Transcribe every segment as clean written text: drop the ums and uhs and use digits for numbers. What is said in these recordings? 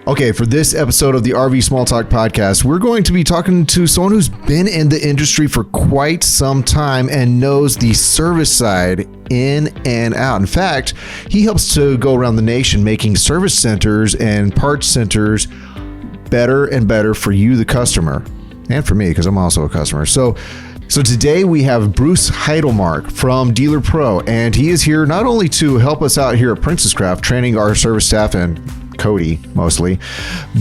Okay, for this episode of the RV Small Talk podcast, we're going to be talking to someone who's been in the industry for quite some time and knows the service side in and out. In fact, he helps to go around the nation making service centers and parts centers better and better for you, the customer, and for me, because I'm also a customer. So today we have Bruce Heidelmark from Dealer Pro, and he is here not only to help us out here at Princess Craft, training our service staff and Cody mostly,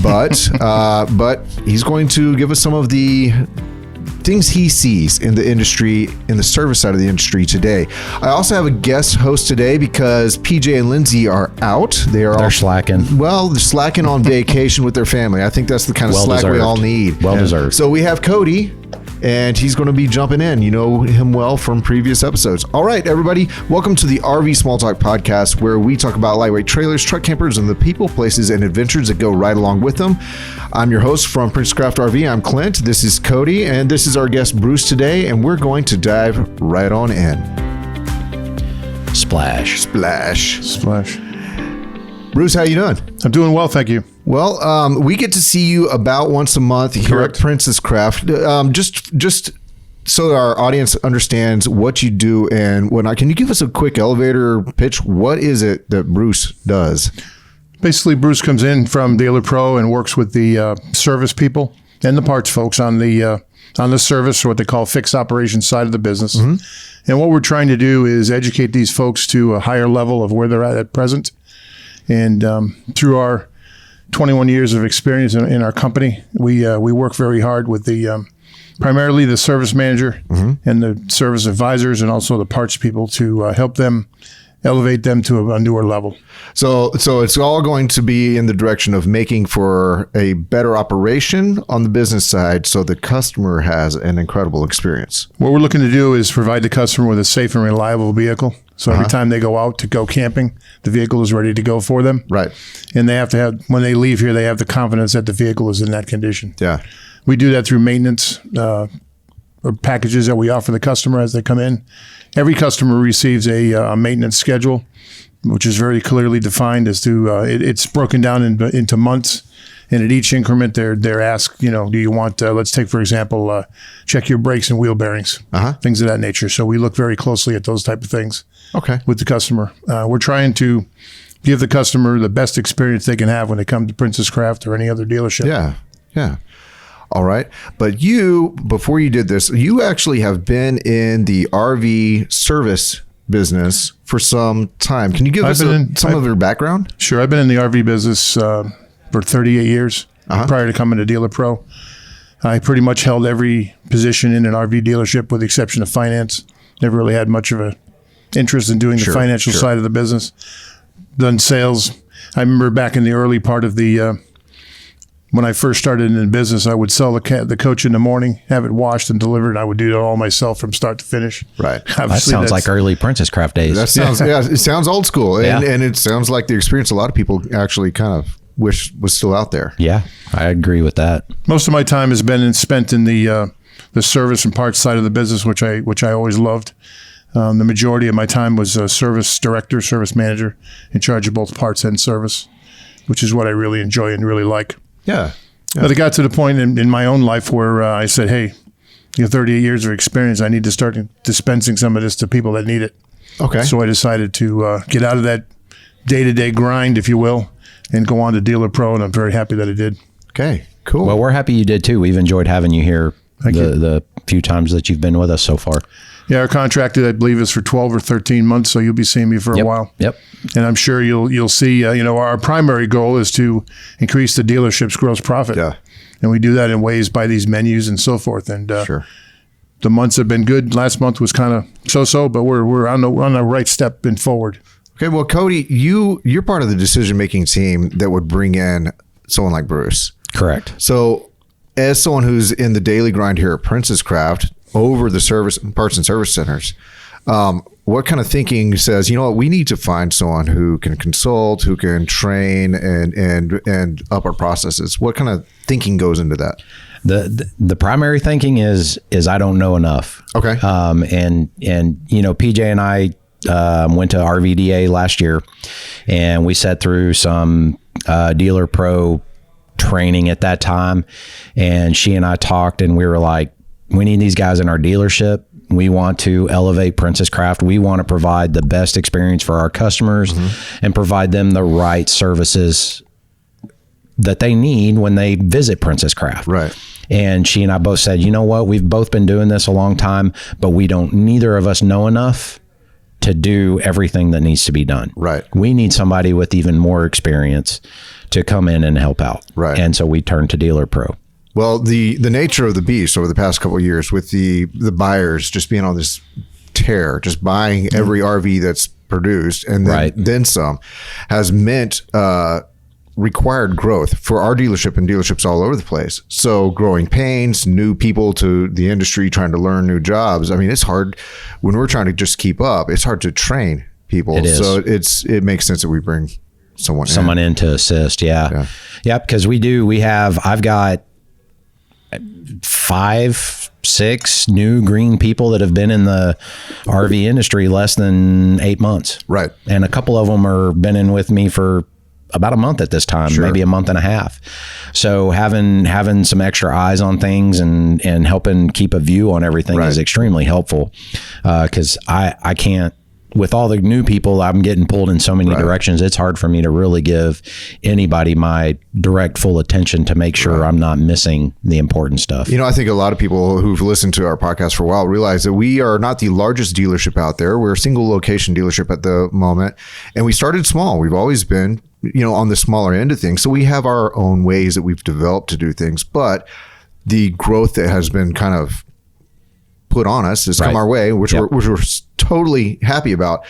but he's going to give us some of the things he sees in the industry, in the service side of the industry today. I also have a guest host today because PJ and Lindsay are out. They're slacking. Well, they're slacking on vacation with their family. I think that's the kind of slack we all need. Well deserved. So we have Cody, and he's going to be jumping in. You know him well from previous episodes. All right, everybody, welcome to the RV Small Talk podcast, where we talk about lightweight trailers, truck campers, and the people, places, and adventures that go right along with them. I'm your host from Princess Craft RV. I'm Clint. This is Cody, and this is our guest Bruce today, and we're going to dive right on in. Splash. Bruce, how you doing? I'm doing well, thank you. Well, we get to see you about once a month here at Princess Craft. Just so our audience understands what you do and whatnot, can you give us a quick elevator pitch? What is it that Bruce does? Basically, Bruce comes in from Dealer Pro and works with the service people and the parts folks on the service, or what they call fixed operations side of the business. Mm-hmm. And what we're trying to do is educate these folks to a higher level of where they're at present. And through our 21 years of experience in our company, we work very hard with the primarily the service manager and the service advisors, and also the parts people to help them elevate them to a newer level. So it's all going to be in the direction of making for a better operation on the business side, so the customer has an incredible experience. What we're looking to do is provide the customer with a safe and reliable vehicle. So every time they go out to go camping, the vehicle is ready to go for them. Right. And they have to have, when they leave here, they have the confidence that the vehicle is in that condition. Yeah. We do that through maintenance or packages that we offer the customer as they come in. Every customer receives a maintenance schedule, which is very clearly defined as to, it's broken down into months. And at each increment, they're asked, do you want, let's take, for example, check your brakes and wheel bearings, things of that nature. So we look very closely at those type of things with the customer. We're trying to give the customer the best experience they can have when they come to Princess Craft or any other dealership. Yeah. All right. But before you did this, you actually have been in the RV service business for some time. Can you give us some of your background? Sure. I've been in the RV business for 38 years prior to coming to Dealer Pro. I pretty much held every position in an RV dealership with the exception of finance. Never really had much of an interest in doing the financial side of the business. Done sales. I remember back in the early part of the, when I first started in business, I would sell the coach in the morning, have it washed and delivered. I would do it all myself from start to finish. Right. That sounds like early Princess Craft days. That sounds, it sounds old school. And it sounds like the experience a lot of people actually kind of wish was still out there. Yeah, I agree with that. Most of my time has been spent in the service and parts side of the business, which I always loved. The majority of my time was a service director, service manager, in charge of both parts and service, which is what I really enjoy and really like. Yeah. But it got to the point in my own life where I said, hey, 38 years of experience, I need to start dispensing some of this to people that need it. Okay. So I decided to get out of that day-to-day grind, if you will, and go on to Dealer Pro, and I'm very happy that I did. Okay, cool. Well, we're happy you did too. We've enjoyed having you here the few times that you've been with us so far. Yeah, our contract, I believe, is for 12 or 13 months, so you'll be seeing me for a while. Yep. And I'm sure you'll see, our primary goal is to increase the dealership's gross profit. Yeah. And we do that in ways by these menus and so forth. And the months have been good. Last month was kind of so-so, but we're on the right step and forward. Okay, well, Cody, you're part of the decision-making team that would bring in someone like Bruce. Correct. So as someone who's in the daily grind here at Princess Craft over the service parts and service centers, what kind of thinking says, we need to find someone who can consult, who can train and up our processes? What kind of thinking goes into that? The primary thinking is I don't know enough. Okay. And PJ and I went to RVDA last year, and we sat through some Dealer Pro training at that time. And she and I talked, and we were like, we need these guys in our dealership. We want to elevate Princess Craft. We want to provide the best experience for our customers and provide them the right services that they need when they visit Princess Craft. Right. And she and I both said, you know what, we've both been doing this a long time, but neither of us know enough to do everything that needs to be done. Right. We need somebody with even more experience to come in and help out. Right. And so we turned to Dealer Pro. Well, the nature of the beast over the past couple of years with the buyers just being on this tear, just buying every RV that's produced and then some, has meant required growth for our dealership and dealerships all over the place. So growing pains, new people to the industry trying to learn new jobs. I mean, it's hard when we're trying to just keep up. It's hard to train people. It is. So it makes sense that we bring someone in to assist. Yeah. Because I've got 5-6 new green people that have been in the RV industry less than 8 months. Right. And a couple of them are been in with me for about a month at this time, maybe a month and a half. So having some extra eyes on things and helping keep a view on everything is extremely helpful. Cause I can't, with all the new people, I'm getting pulled in so many directions. It's hard for me to really give anybody my direct full attention to make sure I'm not missing the important stuff. You know, I think a lot of people who've listened to our podcast for a while realize that we are not the largest dealership out there. We're a single location dealership at the moment. And we started small. We've always been, on the smaller end of things. So we have our own ways that we've developed to do things. But the growth that has been kind of put on us has come our way, which we're totally happy about,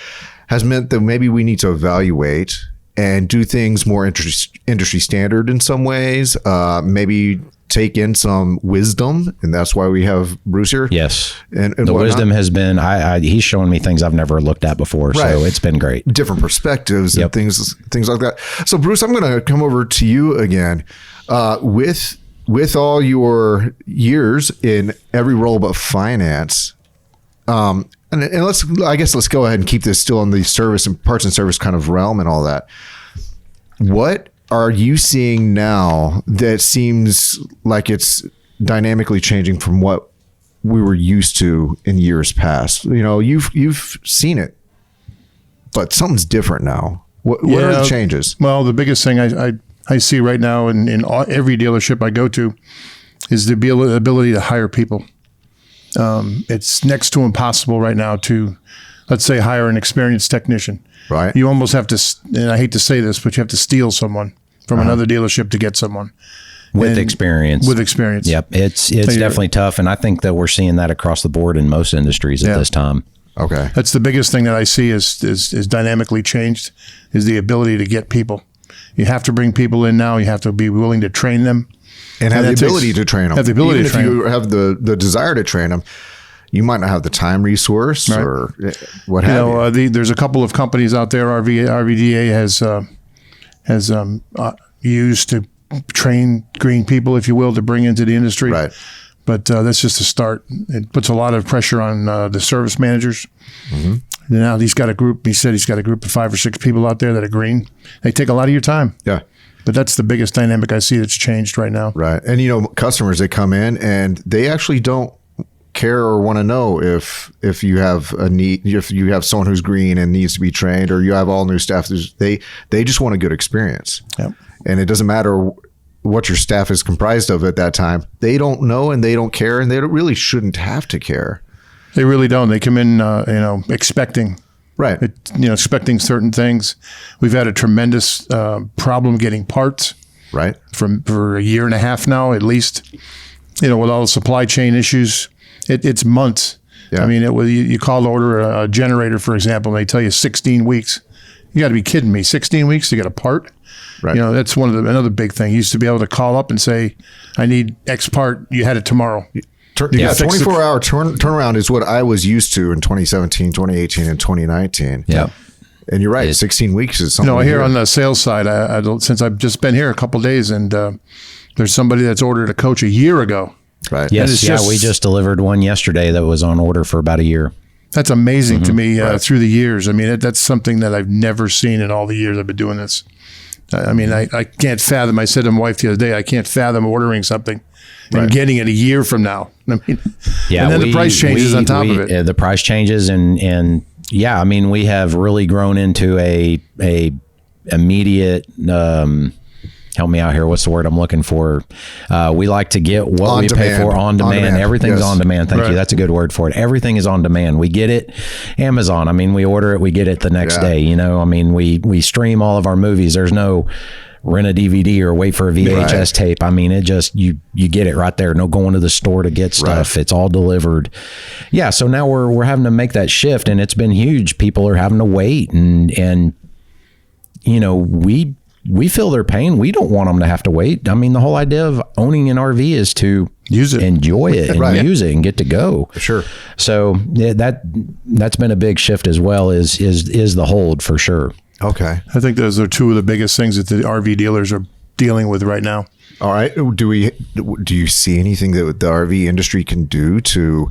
has meant that maybe we need to evaluate and do things more industry standard in some ways, maybe take in some wisdom, and that's why we have Bruce here. Yes. And the wisdom has been, he's showing me things I've never looked at before, so it's been great. Different perspectives and things like that. So Bruce, I'm going to come over to you again with all your years in every role but finance. And let's go ahead and keep this still in the service and parts and service kind of realm and all that. What are you seeing now that seems like it's dynamically changing from what we were used to in years past? You've seen it, but something's different now. What are the changes? Well, the biggest thing I see right now in every dealership I go to is the ability to hire people. It's next to impossible right now to, let's say, hire an experienced technician. Right. You almost have to, and I hate to say this, but you have to steal someone from another dealership to get someone. With experience. Yep. It's definitely tough. And I think that we're seeing that across the board in most industries at this time. Okay. That's the biggest thing that I see is dynamically changed, is the ability to get people. You have to bring people in now. You have to be willing to train them. And have the ability to train them. Even if you have the desire to train them, you might not have the time resource or what have you. There's a couple of companies out there RVDA has used to train green people, if you will, to bring into the industry. Right. But that's just a start. It puts a lot of pressure on the service managers. Mm-hmm. Now he said he's got a group of 5 or 6 people out there that are green. They take a lot of your time. Yeah. But that's the biggest dynamic I see that's changed right now. Right. And, customers, they come in and they actually don't care or want to know if you have a need, if you have someone who's green and needs to be trained, or you have all new staff. They just want a good experience. Yep. And it doesn't matter what your staff is comprised of at that time. They don't know and they don't care, and they really shouldn't have to care. They really don't. They come in, expecting. Right. Expecting certain things. We've had a tremendous problem getting parts. Right. For a year and a half now, at least. With all the supply chain issues, it's months. Yeah. I mean, you call to order a generator, for example, and they tell you 16 weeks. You got to be kidding me. 16 weeks to get a part? Right. That's another big thing. You used to be able to call up and say, I need X part. You had it tomorrow. 24-hour turnaround is what I was used to in 2017, 2018, and 2019. Yeah. And you're right. 16 weeks is something. I hear on the sales side, since I've just been here a couple of days, and there's somebody that's ordered a coach a year ago. Right. Yes. We just delivered one yesterday that was on order for about a year. That's amazing to me through the years. I mean, that's something that I've never seen in all the years I've been doing this. I mean, I can't fathom. I said to my wife the other day, I can't fathom ordering something and getting it a year from now. I mean, and then the price changes on top of it. The price changes, and yeah, I mean, we have really grown into a immediate. Help me out here. What's the word I'm looking for? We like to get what on we demand. pay for on demand. Everything's on demand. Thank you. That's a good word for it. Everything is on demand. We get it. Amazon. I mean, we order it. We get it the next day. You know, I mean, we stream all of our movies. There's no rent a DVD or wait for a VHS tape. I mean, it just, you get it right there. No going to the store to get stuff. It's all delivered. Yeah. So now we're having to make that shift, and it's been huge. People are having to wait, and you know, we feel their pain. We don't want them to have to wait. I mean, the whole idea of owning an RV is to use it, enjoy it, and use it, and get to go. Sure. So yeah, that's been a big shift as well. Is the hold for sure. Okay. I think those are two of the biggest things that the RV dealers are dealing with right now. All right. Do you see anything that the RV industry can do to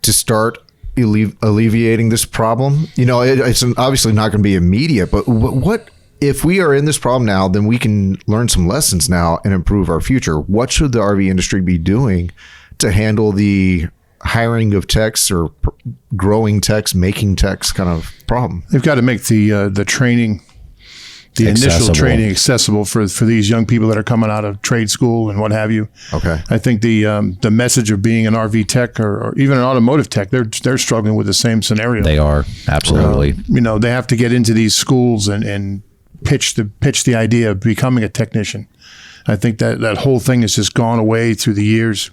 start alleviating this problem? You know, it's obviously not going to be immediate, but what if we are in this problem now, then we can learn some lessons now and improve our future. What should the RV industry be doing to handle the hiring of techs or growing techs, making techs kind of problem? They've got to make the training, the initial training accessible for these young people that are coming out of trade school and what have you. Okay. I think the message of being an RV tech or even an automotive tech, they're struggling with the same scenario. They are, absolutely. You know, they have to get into these schools and pitch the idea of becoming a technician. I think that whole thing has just gone away through the years.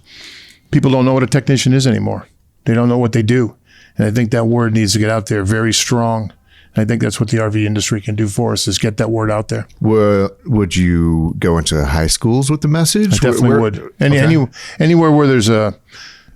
People don't know what a technician is anymore. They don't know what they do. And I think that word needs to get out there very strong. And I think that's what the RV industry can do for us, is get that word out there. Would you go into high schools with the message? I definitely would. Anywhere where there's a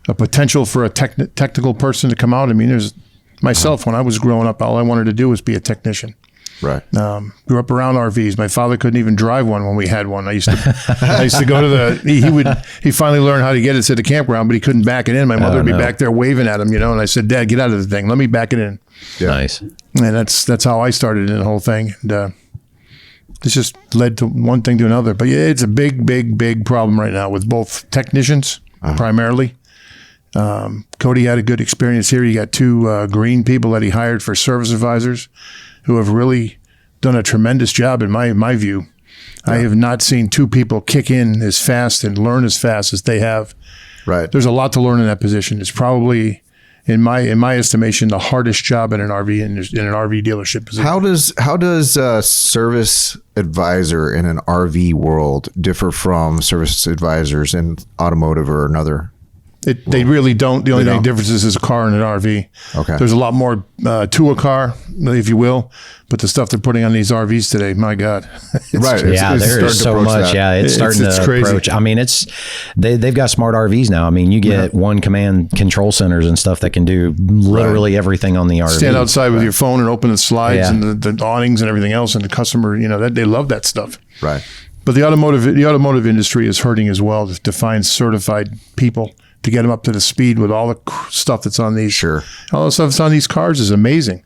potential for a technical person to come out. I mean, there's myself, when I was growing up, all I wanted to do was be a technician. Right. Grew up around RVs. My father couldn't even drive one when we had one. I used to go to he finally learned how to get it to the campground, but he couldn't back it in. My mother would be back there waving at him, you know, and I said, Dad, get out of the thing. Let me back it in. Yeah. Nice. And that's how I started in the whole thing. And it's just led to one thing to another. But yeah, it's a big, big, big problem right now with both technicians primarily. Cody had a good experience here. He got two green people that he hired for service advisors, who have really done a tremendous job in my view. Yeah. I have not seen two people kick in as fast and learn as fast as they have. Right. There's a lot to learn in that position. It's probably, in my estimation, the hardest job in an RV dealership position. How does a service advisor in an RV world differ from service advisors in automotive or another? They really don't. The only difference is a car and an RV. Okay. There's a lot more to a car, if you will, but the stuff they're putting on these RVs today, my God. Right. There is so much. That. Yeah, it's starting to crazy. Approach. I mean, they've got smart RVs now. I mean, you get one command control centers and stuff that can do literally everything on the RV. Stand outside with your phone and open the slides and the awnings and everything else, and the customer, you know, they love that stuff. Right. But the automotive industry is hurting as well to find certified people to get them up to the speed with all the stuff that's on these. Sure. All the stuff that's on these cars is amazing.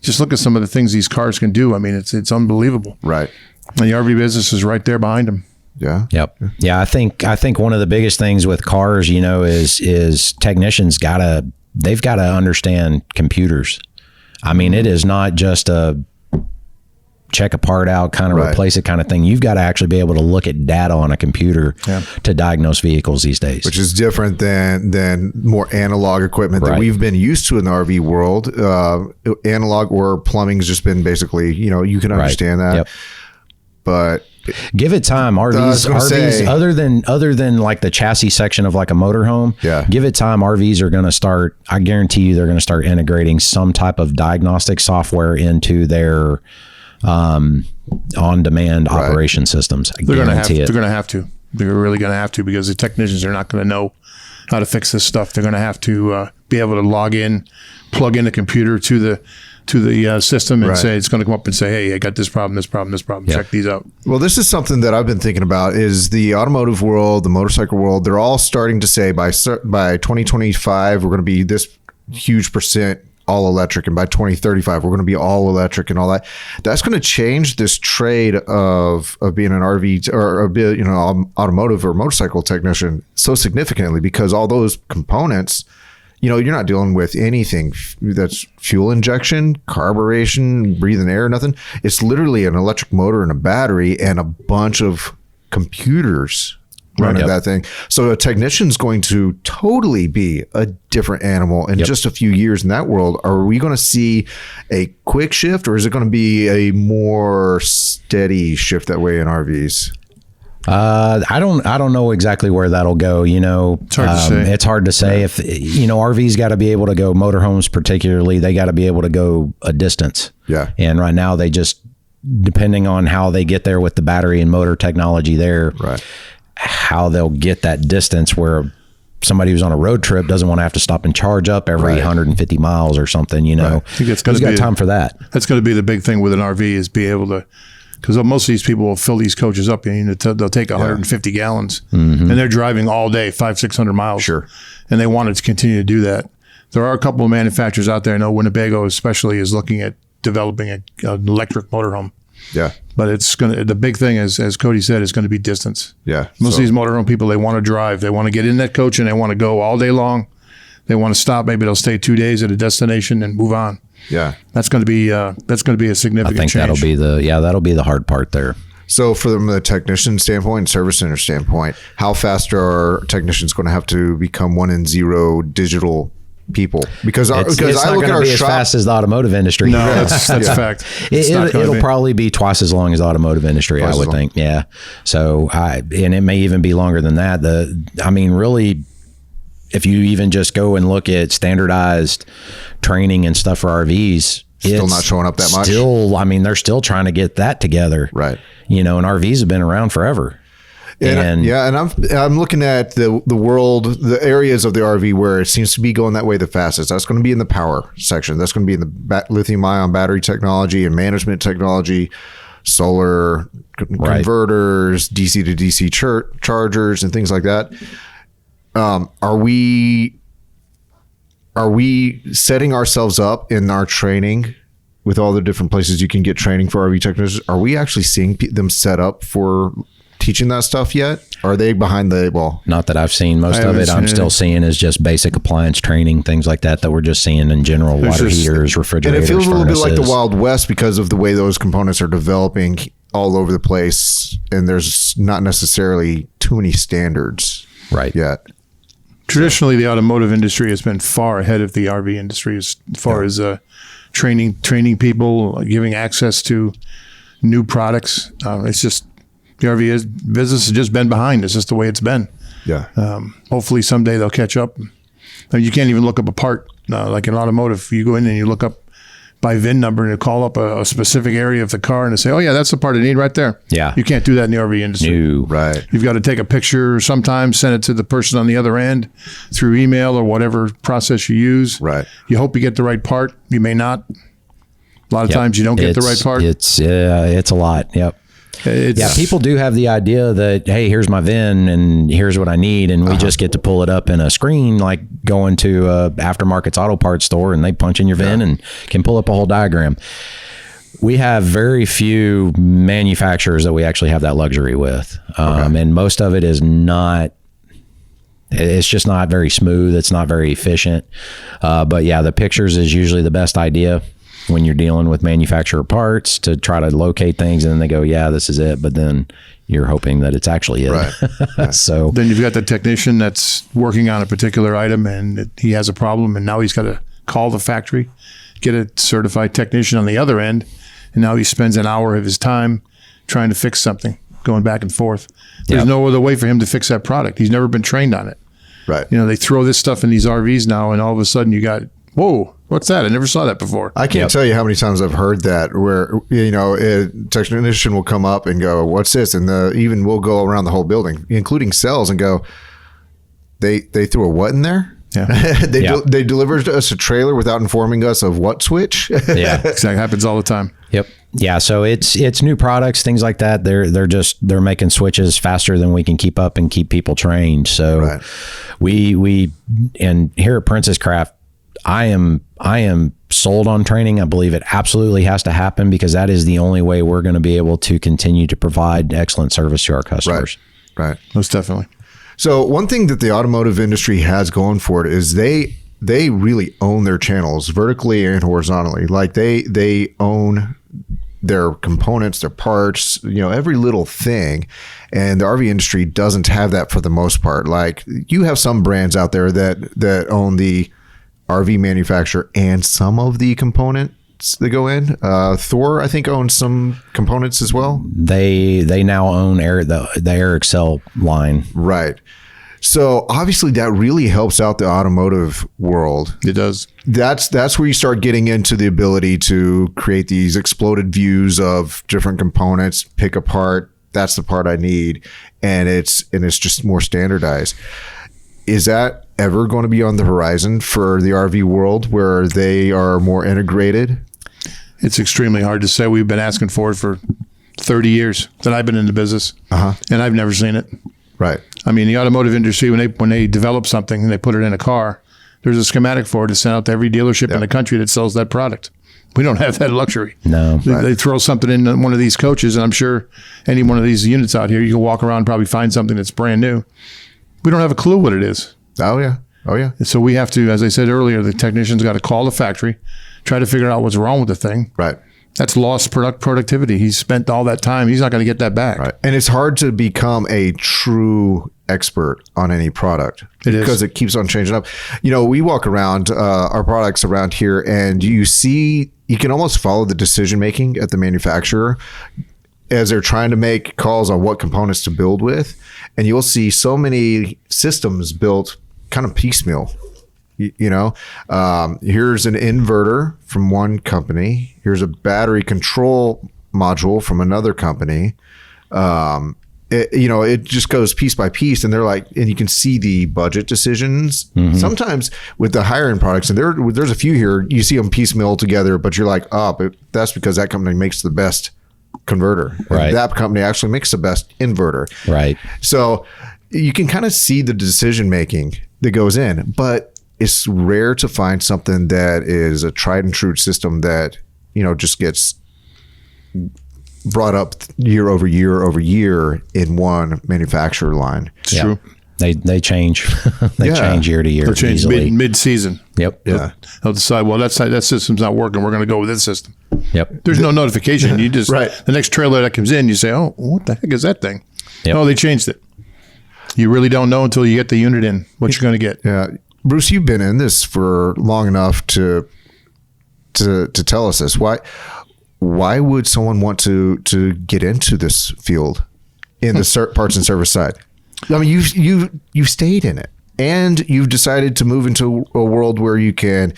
Just look at some of the things these cars can do. I mean, it's unbelievable. Right. And the RV business is right there behind them. Yeah. Yep. Yeah. I think one of the biggest things with cars, you know, is technicians they've got to understand computers. I mean, it is not just a check a part out, kind of replace it kind of thing. You've got to actually be able to look at data on a computer to diagnose vehicles these days. Which is different than more analog equipment that we've been used to in the RV world. Analog or plumbing's just been basically, you know, you can understand that. Yep. But give it time. RVs other than like the chassis section of like a motorhome, give it time. RVs are going to start, I guarantee you, they're going to start integrating some type of diagnostic software into their on-demand operation systems. They're going to have to. They're really going to have to, because the technicians are not going to know how to fix this stuff. They're going to have to be able to log in, plug in the computer to the system, and say, it's going to come up and say, hey, I got this problem. Check these out. Well, this is something that I've been thinking about. Is the automotive world, the motorcycle world, they're all starting to say by 2025 we're going to be this huge percent all electric, and by 2035 we're going to be all electric and all that. That's going to change this trade of being an RV or automotive or motorcycle technician so significantly, because all those components, you're not dealing with anything that's fuel injection, carburation, breathing air, nothing. It's literally an electric motor and a battery and a bunch of computers running that thing. So a technician's going to totally be a different animal in just a few years in that world. Are we going to see a quick shift, or is it going to be a more steady shift that way in RVs? I don't know exactly where that'll go. It's hard to say. It's hard to say. If RVs got to be able to go, motorhomes particularly, they got to be able to go a distance. Yeah. And right now they just, depending on how they get there with the battery and motor technology there, right, how they'll get that distance where somebody who's on a road trip doesn't want to have to stop and charge up every 150 miles or something. I think it's going to be time for that. That's going to be the big thing with an RV, is be able to. Because most of these people will fill these coaches up, and they'll take 150 gallons, and they're driving all day, 500-600 miles. Sure. And they want to continue to do that. There are a couple of manufacturers out there. I know Winnebago especially is looking at developing an electric motorhome. Yeah. But the big thing is, as Cody said, is going to be distance. Yeah. Most of these motorhome people, they want to drive. They want to get in that coach and they want to go all day long. They want to stop. Maybe they'll stay 2 days at a destination and move on. Yeah, that's going to be a significant change. That'll be the hard part there. So from the technician standpoint, service center standpoint, how fast are technicians going to have to become 1 and 0 digital people? Because I look at our shop, as fast as the automotive industry. No, that's a fact. It'll probably be twice as long as the automotive industry, I would think. Yeah. So and it may even be longer than that. Really, if you even just go and look at standardized training and stuff for RVs, still not showing up that much. They're still trying to get that together. Right. And RVs have been around forever. And I'm looking at the world, the areas of the RV where it seems to be going that way the fastest. That's going to be in the power section. That's going to be in the lithium-ion battery technology and management technology, solar converters, DC to DC chargers, and things like that. Are we setting ourselves up in our training with all the different places you can get training for RV technicians? Are we actually seeing them set up for teaching that stuff yet? Are they behind the eight ball? Not that I've seen. Most of it I'm still seeing is just basic appliance training, things like that we're just seeing in general. Water heaters, refrigerators, and it feels a little furnaces. bit like the Wild West because of the way those components are developing all over the place, and there's not necessarily too many standards yet. Traditionally, the automotive industry has been far ahead of the RV industry as far as training people, giving access to new products. It's just the RV business has just been behind. It's just the way it's been. Yeah. Hopefully someday they'll catch up. You can't even look up a part like in automotive. You go in and you look up by VIN number and you call up a specific area of the car and they say, oh yeah, that's the part I need right there. Yeah. You can't do that in the RV industry. No. Right. You've got to take a picture sometimes, send it to the person on the other end through email or whatever process you use. Right. You hope you get the right part. You may not. A lot of times you don't get the right part. It's a lot. Yep. People do have the idea that, hey, here's my VIN and here's what I need, and we just get to pull it up in a screen, like going to a aftermarket's auto parts store and they punch in your VIN and can pull up a whole diagram. We have very few manufacturers that we actually have that luxury with, and most of it is not. It's just not very smooth. It's not very efficient. But yeah, the pictures is usually the best idea when you're dealing with manufacturer parts to try to locate things, and then they go, yeah, this is it. But then you're hoping that it's actually it. Right. So then you've got the technician that's working on a particular item and he has a problem, and now he's got to call the factory, get a certified technician on the other end. And now he spends an hour of his time trying to fix something, going back and forth. There's no other way for him to fix that product. He's never been trained on it. Right. They throw this stuff in these RVs now, and all of a sudden you got, whoa, what's that? I never saw that before. I can't tell you how many times I've heard that where, a technician will come up and go, what's this? And even we'll go around the whole building, including cells, and go, they threw a what in there? Yeah. They delivered us a trailer without informing us of what switch. Yeah, exactly. Happens all the time. Yep. Yeah. So it's new products, things like that. They're making switches faster than we can keep up and keep people trained. So we and here at Princess Craft, I am sold on training. I believe it absolutely has to happen because that is the only way we're going to be able to continue to provide excellent service to our customers. Right. Most definitely. So one thing that the automotive industry has going for it is they really own their channels vertically and horizontally. Like they own their components, their parts, every little thing. And the RV industry doesn't have that for the most part. Like you have some brands out there that own the RV manufacturer and some of the components that go in. Thor, I think, owns some components as well. They now own the Air Excel line. Right. So obviously that really helps out the automotive world. It does. That's where you start getting into the ability to create these exploded views of different components, pick apart. That's the part I need. And it's just more standardized. Is that ever going to be on the horizon for the RV world where they are more integrated? It's extremely hard to say. We've been asking for it for 30 years that I've been in the business, and I've never seen it. Right. I mean, the automotive industry, when they develop something and they put it in a car, there's a schematic for it to send out to every dealership in the country that sells that product. We don't have that luxury. No. They throw something in one of these coaches, and I'm sure any one of these units out here, you can walk around and probably find something that's brand new. We don't have a clue what it is. Oh, yeah. So we have to, as I said earlier, the technician's got to call the factory, try to figure out what's wrong with the thing. Right. That's lost productivity. He's spent all that time. He's not going to get that back. Right. And it's hard to become a true expert on any product. It is. Because it keeps on changing up. We walk around our products around here and you can almost follow the decision making at the manufacturer as they're trying to make calls on what components to build with. And you'll see so many systems built kind of piecemeal. Here's an inverter from one company. Here's a battery control module from another company. It just goes piece by piece, and they're like, and you can see the budget decisions. Mm-hmm. Sometimes with the higher end products, and there's a few here, you see them piecemeal together, but you're like, but that's because that company makes the best converter. Right. And that company actually makes the best inverter. Right. So you can kind of see the decision making that goes in, but it's rare to find something that is a tried and true system that, just gets brought up year over year in one manufacturer line. It's true. They change. They change year to year. They'll change mid-season. Yep. Yeah. They'll decide, well, that system's not working. We're going to go with this system. Yep. There's no notification. You just, the next trailer that comes in, you say, oh, what the heck is that thing? Yep. Oh, they changed it. You really don't know until you get the unit in what you're going to get. Yeah. Bruce, you've been in this for long enough to tell us this. Why would someone want to get into this field in the parts and service side? I mean, you've stayed in it, and you've decided to move into a world where you can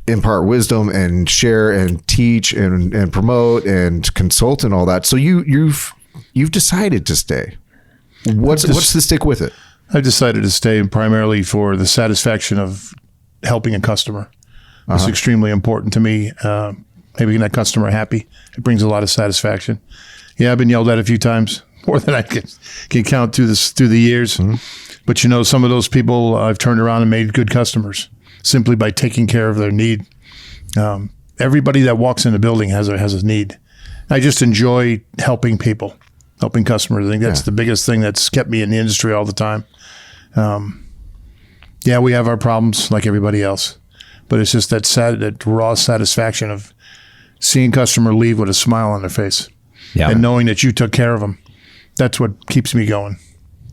impart wisdom and share and teach and promote and consult and all that. So you've decided to stay. What's the stick with it? I've decided to stay primarily for the satisfaction of helping a customer. It's extremely important to me. Making that customer happy, it brings a lot of satisfaction. Yeah, I've been yelled at a few times, more than I can count through the years. Mm-hmm. But some of those people I've turned around and made good customers simply by taking care of their need. Everybody that walks in the building has a need. I just enjoy helping people, helping customers. I think that's the biggest thing that's kept me in the industry all the time. We have our problems like everybody else, but it's just that raw satisfaction of seeing customer leave with a smile on their face and knowing that you took care of them. That's what keeps me going.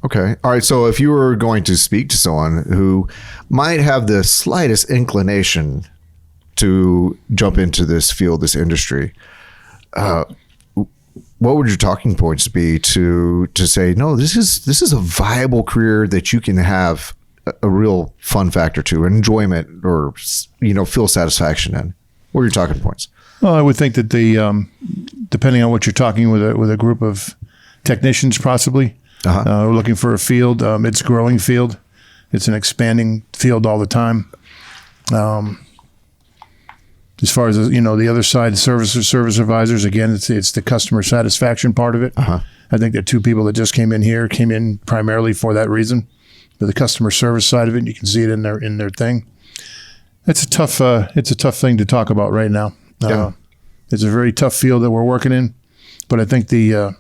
Okay. All right. So if you were going to speak to someone who might have the slightest inclination to jump into this field, this industry, what would your talking points be to say, no, this is a viable career that you can have a real fun factor to, enjoyment, or feel satisfaction in? What are your talking points? Well, I would think that depending on what you're talking with a group of technicians, possibly, we're looking for a field. It's a growing field. It's an expanding field all the time. As far as the other side, service advisors, again, it's the customer satisfaction part of it. I think the two people that just came in primarily for that reason, but the customer service side of it, you can see it in their thing. It's a tough thing to talk about right now. Yeah. It's a very tough field that we're working in, but I think the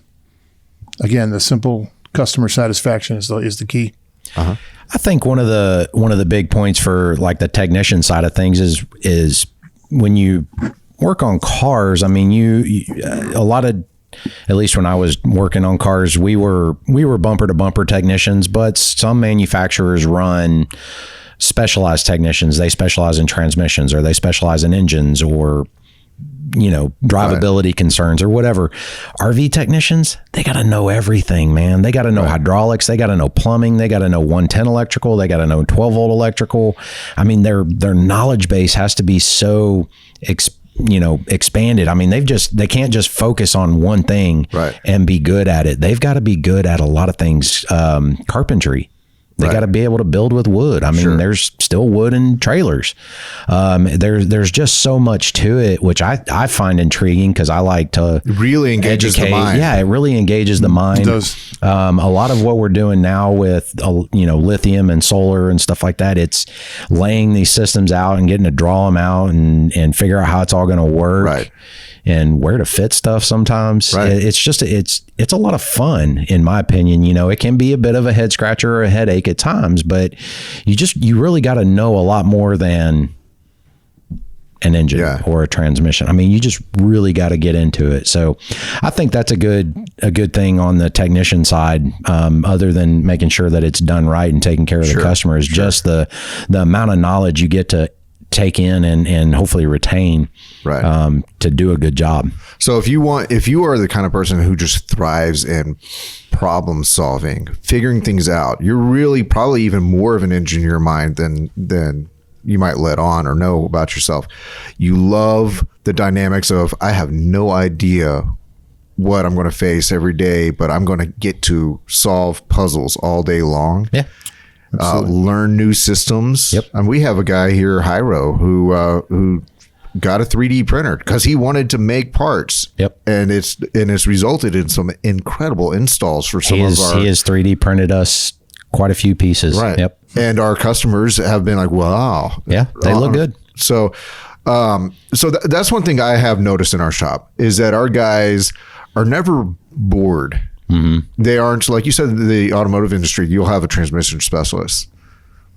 simple customer satisfaction is the key. Uh-huh. I think one of the big points for like the technician side of things is when you work on cars. I mean, you a lot of, at least when I was working on cars, we were bumper to bumper technicians, but some manufacturers run specialized technicians. They specialize in transmissions, or they specialize in engines, or drivability concerns or whatever. RV technicians, they got to know everything, man. They got to know hydraulics, they got to know plumbing, they got to know 110 electrical, they got to know 12 volt electrical. I mean, their knowledge base has to be so expanded. I mean, they can't just focus on one thing and be good at it. They've got to be good at a lot of things. Carpentry. They got to be able to build with wood. I mean, there's still wood in trailers. There's just so much to it, which I find intriguing because I like to really engages the mind. Yeah, it really engages the mind. It does. A lot of what we're doing now with lithium and solar and stuff like that, it's laying these systems out and getting to draw them out and figure out how it's all going to work. Right. And where to fit stuff sometimes. Right. It's a lot of fun, in my opinion. It can be a bit of a head scratcher or a headache at times, but you really got to know a lot more than an engine or a transmission. I mean, you just really got to get into it. So I think that's a good thing on the technician side, other than making sure that it's done right and taking care of the customer, is just the amount of knowledge you get to take in and hopefully retain to do a good job. So if you are the kind of person who just thrives in problem solving, figuring things out, you're really probably even more of an engineer mind than you might let on or know about yourself. You love the dynamics of, I have no idea what I'm going to face every day, but I'm going to get to solve puzzles all day long. Yeah. Learn new systems. Yep. And we have a guy here, Hyro, who got a 3D printer because he wanted to make parts. Yep. And it's resulted in some incredible installs for some of our. He has 3D printed us quite a few pieces. Right. Yep. And our customers have been like, wow. Yeah, they look good. So, that's one thing I have noticed in our shop is that our guys are never bored. Mm-hmm. They aren't, like you said, in the automotive industry, you'll have a transmission specialist.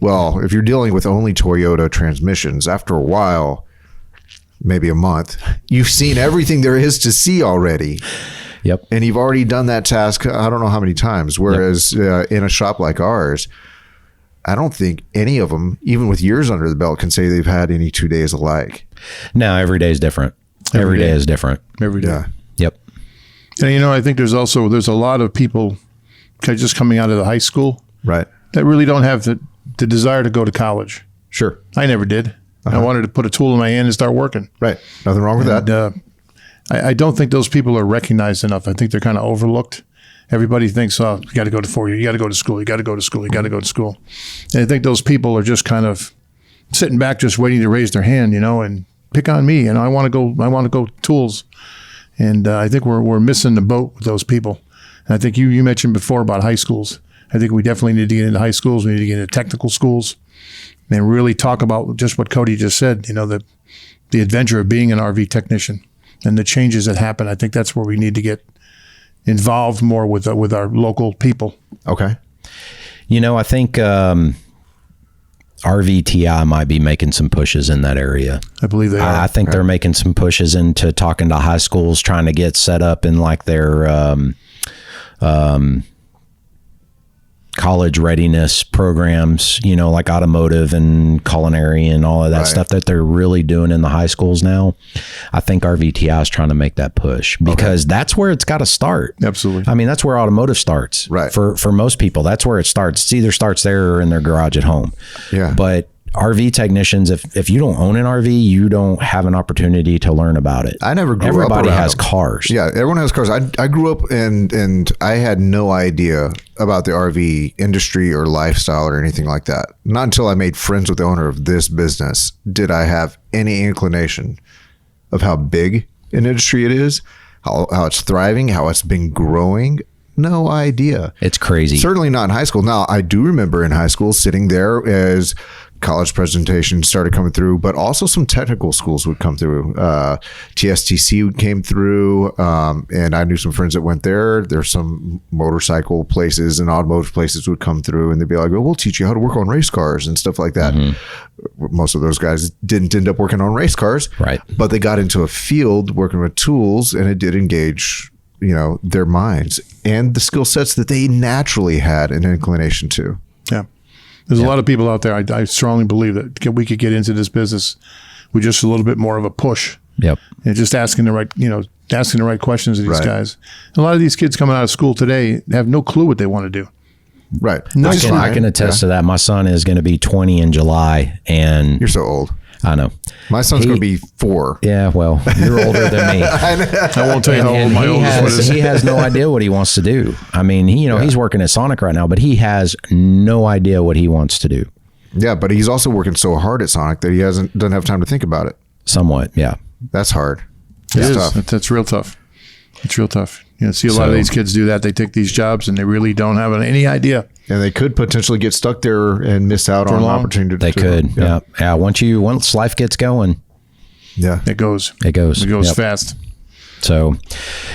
Well, if you're dealing with only Toyota transmissions, after a while, maybe a month, you've seen everything there is to see already. Yep. And you've already done that task, I don't know how many times. Whereas in a shop like ours, I don't think any of them, even with years under the belt, can say they've had any 2 days alike. No, every day is different. Every day is different. Every day. Yeah. Yep. And I think there's a lot of people just coming out of the high school, that really don't have the desire to go to college. Sure. I never did. I wanted to put a tool in my hand and start working. Right. Nothing wrong with that. I don't think those people are recognized enough. I think they're kind of overlooked. Everybody thinks, you got to go to 4 years. You got to go to school. You got to go to school. You got to go to school. And I think those people are just kind of sitting back, just waiting to raise their hand, and pick on me. And I want to go tools. And I think we're missing the boat with those people. And I think you mentioned before about high schools. I think we definitely need to get into high schools. We need to get into technical schools and really talk about just what Cody just said, the adventure of being an RV technician and the changes that happen. I think that's where we need to get involved more with our local people. Okay. I think RVTI might be making some pushes in that area. I believe they are. I think they're making some pushes into talking to high schools, trying to get set up in like their college readiness programs, like automotive and culinary and all of that stuff that they're really doing in the high schools now. I think RVTI is trying to make that push because that's where it's got to start. Absolutely. I mean, that's where automotive starts. Right. For most people, that's where it starts. It either starts there or in their garage at home. Yeah. But RV technicians, if you don't own an RV, you don't have an opportunity to learn about it. I never grew up. Everybody has cars. Yeah, everyone has cars. I grew up and I had no idea about the RV industry or lifestyle or anything like that. Not until I made friends with the owner of this business did I have any inclination of how big an industry it is, how it's thriving, how it's been growing. No idea. It's crazy. Certainly not in high school. Now, I do remember in high school sitting there as college presentations started coming through, but also some technical schools would come through. TSTC came through, and I knew some friends that went there. There's some motorcycle places and automotive places would come through, and they'd be like, "Oh, we'll teach you how to work on race cars and stuff like that." Most of those guys didn't end up working on race cars, right? But they got into a field working with tools, and it did engage, their minds and the skill sets that they naturally had an inclination to. Yeah. There's a lot of people out there. I strongly believe that we could get into this business with just a little bit more of a push. Yep. And just asking the right questions of these guys. A lot of these kids coming out of school today have no clue what they want to do. Right. No, I can attest to that. My son is going to be 20 in July, and you're so old. I know. My son's going to be 4. Yeah, well, you're older than me. I won't tell you how old my oldest one is. He has no idea what he wants to do. I mean, he's working at Sonic right now, but he has no idea what he wants to do. Yeah, but he's also working so hard at Sonic that he doesn't have time to think about it. Somewhat, yeah. That's hard. It is. Tough. That's real tough. It's real tough. See a lot of these kids do that. They take these jobs and they really don't have any idea. And they could potentially get stuck there and miss out on an opportunity. They could. Yeah. Once life gets going. Yeah. It goes fast. So,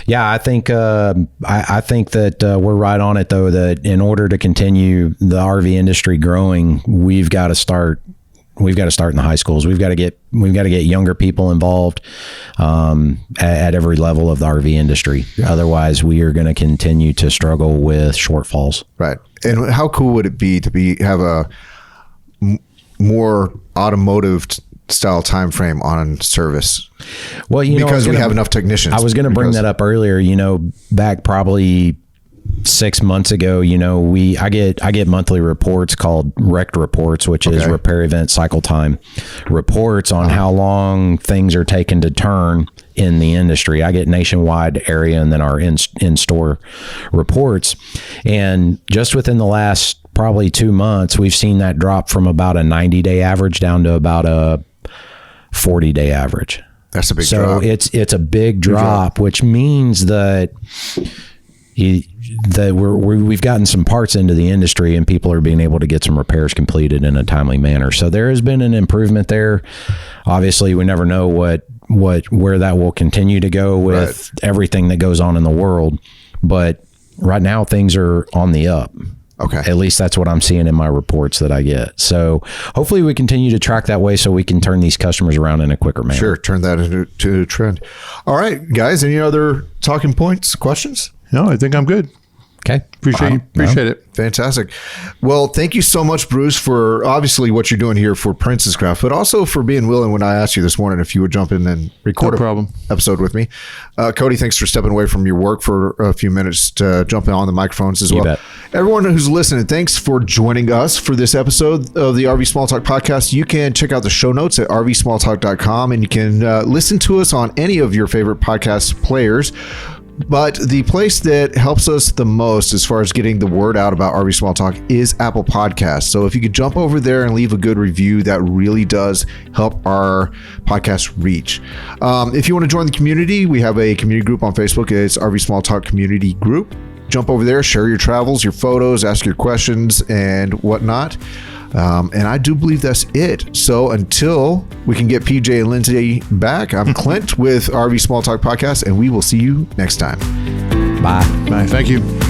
yeah, I think that we're right on it, though, that in order to continue the RV industry growing, we've got to start in the high schools. We've got to get younger people involved at every level of the RV industry. Yeah. Otherwise, we are going to continue to struggle with shortfalls. Right. And how cool would it be to have a more automotive style time frame on service? Well, because we have enough technicians. I was going to bring that up earlier. Back probably 6 months ago, I get monthly reports called RECT reports, which is repair event cycle time reports on how long things are taken to turn in the industry. I get nationwide area and then our in-store reports. And just within the last probably 2 months, we've seen that drop from about a 90-day average down to about a 40-day average. That's a big drop. So it's a big drop, which means that we've gotten some parts into the industry and people are being able to get some repairs completed in a timely manner. So there has been an improvement there. Obviously, we never know where that will continue to go with everything that goes on in the world. But right now, things are on the up. Okay. At least that's what I'm seeing in my reports that I get. So hopefully we continue to track that way so we can turn these customers around in a quicker manner. Sure. Turn that into a trend. All right, guys. Any other talking points, questions? No, I think I'm good. Okay. Appreciate it. Fantastic. Well, thank you so much, Bruce, for obviously what you're doing here for Princess Craft, but also for being willing when I asked you this morning if you would jump in and record an episode with me. Cody, thanks for stepping away from your work for a few minutes to jump in on the microphones as well. Bet. Everyone who's listening, thanks for joining us for this episode of the RV Small Talk podcast. You can check out the show notes at rvsmalltalk.com, and you can listen to us on any of your favorite podcast players. But the place that helps us the most as far as getting the word out about RV Small Talk is Apple Podcasts. So if you could jump over there and leave a good review, that really does help our podcast reach. If you want to join the community, we have a community group on Facebook. It's RV Small Talk Community Group. Jump over there, share your travels, your photos, ask your questions and whatnot. And I do believe that's it. So until we can get PJ and Lindsay back, I'm Clint with RV Small Talk Podcast, and we will see you next time. Bye. Bye. Thank you.